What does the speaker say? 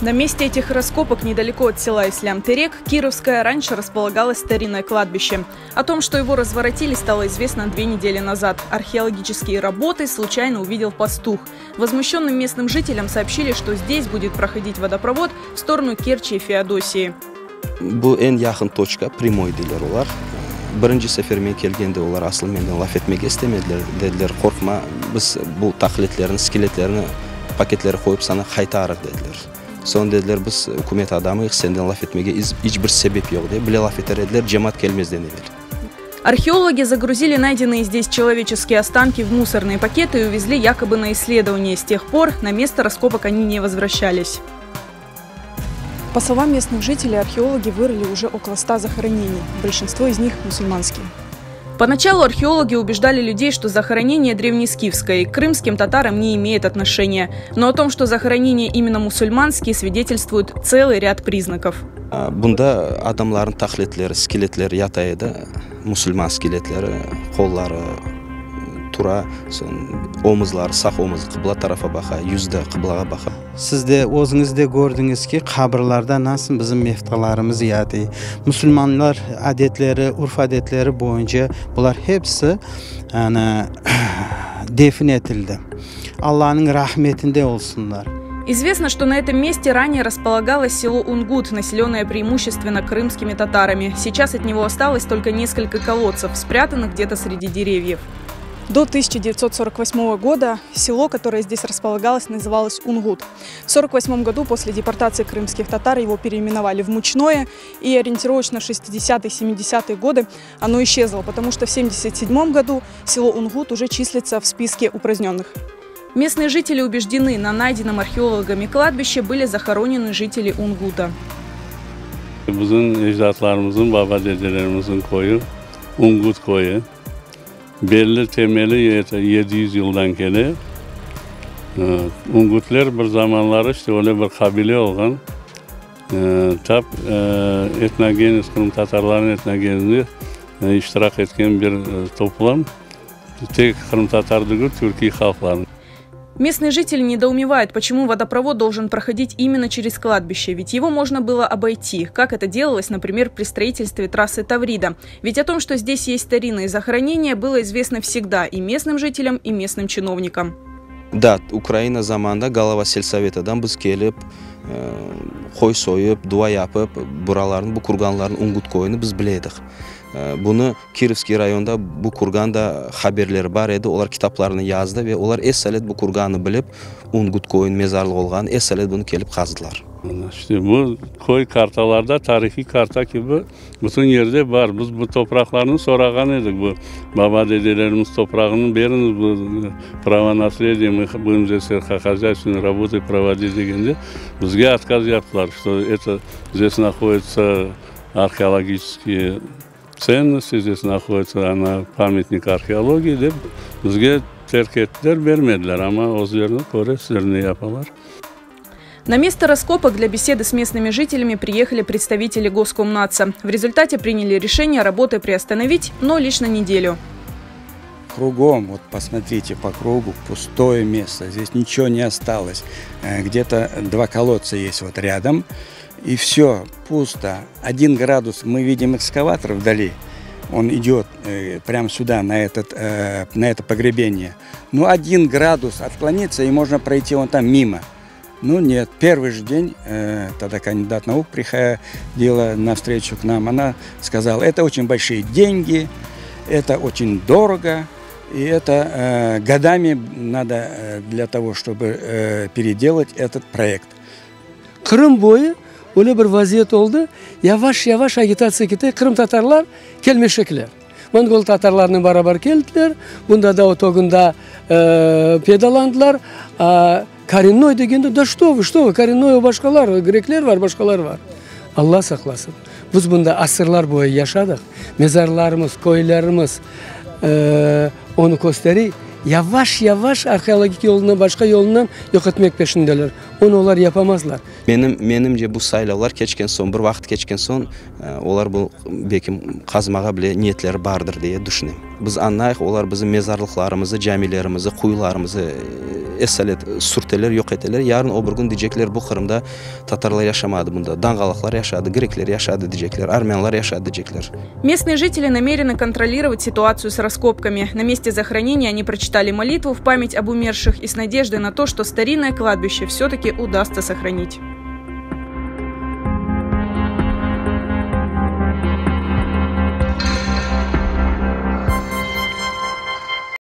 На месте этих раскопок недалеко от села Ислям-Терек Кировское раньше располагалось старинное кладбище. О том, что его разворотили, стало известно 2 недели назад. Археологические работы случайно увидел пастух. Возмущенным местным жителям сообщили, что здесь будет проходить водопровод в сторону Керчи и Феодосии. Bu en yakın точка прямой dediler olar. Birinci seferime kelgende olar asıl menden laf etmek istemediler. Dediler korkma biz bu taklitlerini, skeletlerini paketleri koyup sana kaytarık dediler. Son dediler biz hükümet adamıyıq, senden laf etmege hiçbir sebep yok diye. Bile laf eter dediler, cemaat gelmez denediler. Археологи загрузили найденные здесь человеческие останки в мусорные пакеты и увезли якобы на исследование. С тех пор на место раскопок они не возвращались. По словам местных жителей, археологи вырыли уже около 100 захоронений. Большинство из них мусульманские. Поначалу археологи убеждали людей, что захоронение древнескифское и к крымским татарам не имеет отношения. Но о том, что захоронения именно мусульманские, свидетельствует целый ряд признаков. Bunda adamların taklitleri, skeletleri yataydı. Musulman skeletleri, kolları, tura, omuzları, sağ omuz kıbla tarafa baka, yüzde kıblağa baka. Siz de o'zingizda gördünüz ki kabirlarda nasıl bizim meftalarımız yatı. Müslümanlar adetleri, urf adetleri boyunca bunlar hepsi yani, defin edildi. Allah'ın rahmetinde olsunlar. Известно, что на этом месте ранее располагалось село Унгут, населенное преимущественно крымскими татарами. Сейчас от него осталось только несколько колодцев, спрятанных где-то среди деревьев. До 1948 года село, которое здесь располагалось, называлось Унгут. В 1948 году после депортации крымских татар его переименовали в Мучное, и ориентировочно 60-70-е годы оно исчезло, потому что в 1977 году село Унгут уже числится в списке упраздненных. Местные жители убеждены, на найденном археологами кладбище были захоронены жители Унгута. Bizim ecdatlarımızın, baba dedelerimizin koyu, Ungut koyu. Belli temeli 700 yıldan kele. Ungutlar bir zamanlar işte öyle bir kabile olgan. Tap etnogeniz, Kırım Tatarların etnogeninde iştirak etken bir toplam. Tek Kırım Tatar değil, Türkiye halkların. Местные жители недоумевают, почему водопровод должен проходить именно через кладбище, ведь его можно было обойти, как это делалось, например, при строительстве трассы Таврида. Ведь о том, что здесь есть старинные захоронения, было известно всегда и местным жителям, и местным чиновникам. Да, Украина zamanında Galava Selsavetadan biz kelip, koy soyup, dua yapıp, buraların, bu kurganların Ungut koyunu biz biledik. Bunu Kirovskiy rayonda bu kurganda haberleri var edi. Olar kitaplarını yazdı ve olar esalet bu kurganı bilip Ungut koyun mezarlığı olgan esalet bunu kelip kazdılar. İşte bu koy kartalarda tarihi karta gibi bütün yerde var. Biz bu topraklarını soragan edik. Bu baba dedelerimiz toprağının beriniz bu prava naslediye мы будем здесь хозяйственной работой проводить дегенде bizge отказ yaptılar. Что это здесь находится археологические ценности, здесь находится она памятник археологии деп bizge terk ettiler, vermediler ama o'zlarini ko'ra sizlarni yapalar. На место раскопок для беседы с местными жителями приехали представители Госкомнадза. В результате приняли решение работы приостановить, но лишь на неделю. Кругом, вот посмотрите по кругу, пустое место, здесь ничего не осталось. Где-то 2 колодца есть вот рядом, и все, пусто. 1 градус, мы видим экскаватор вдали, он идет прямо сюда, на это погребение. Ну, 1 градус отклониться, и можно пройти вон там мимо. Ну нет, первый же день, тогда кандидат наук приходила навстречу к нам, она сказала, это очень большие деньги, это очень дорого, и это годами надо для того, чтобы переделать этот проект. Kırım boyu öyle bir vaziyet oldu, yavaş yavaş agitatsiya ketdi, Kırım Tatarlar kelmeshekler. Mongol Tatarlarla beraber geldiler, bunda da otogunda pedalandılar. Коренной degende, da что вы, коренной başkalar, Grekler var, başkalar var. Allah saklasın. Biz bunda asırlar boyu yaşadık. Mezarlarımız, koylarımız onu gösteriyor. Yavaş yavaş arkeologik yolundan, başka yolundan yok etmek peşindeler. onu ular yapamazlar. Menimce bu saylovlar kechgan so'ng, bir vaqt kechgan so'ng, ular bu bekim qazmaga bile niyetleri bardır diye düşünüyorum. Biz anlayıq, ular bizim mezarlıklarımızı, camilerimizi, kuyularımızı esalet sürteler, yok eteler. Yarın o bir gün diyecekler bu Kırım'da Tatarlar yaşamadı bunda, Dangalıklar yaşadı, Grekler yaşadı diyecekler, Armянlar yaşadı diyecekler. Местные жители намерены контролировать ситуацию с раскопками. На месте захоронения они прочитали молитву в память об умерших и с надеждой на то, что старинное кладбище все-таки удастся сохранить.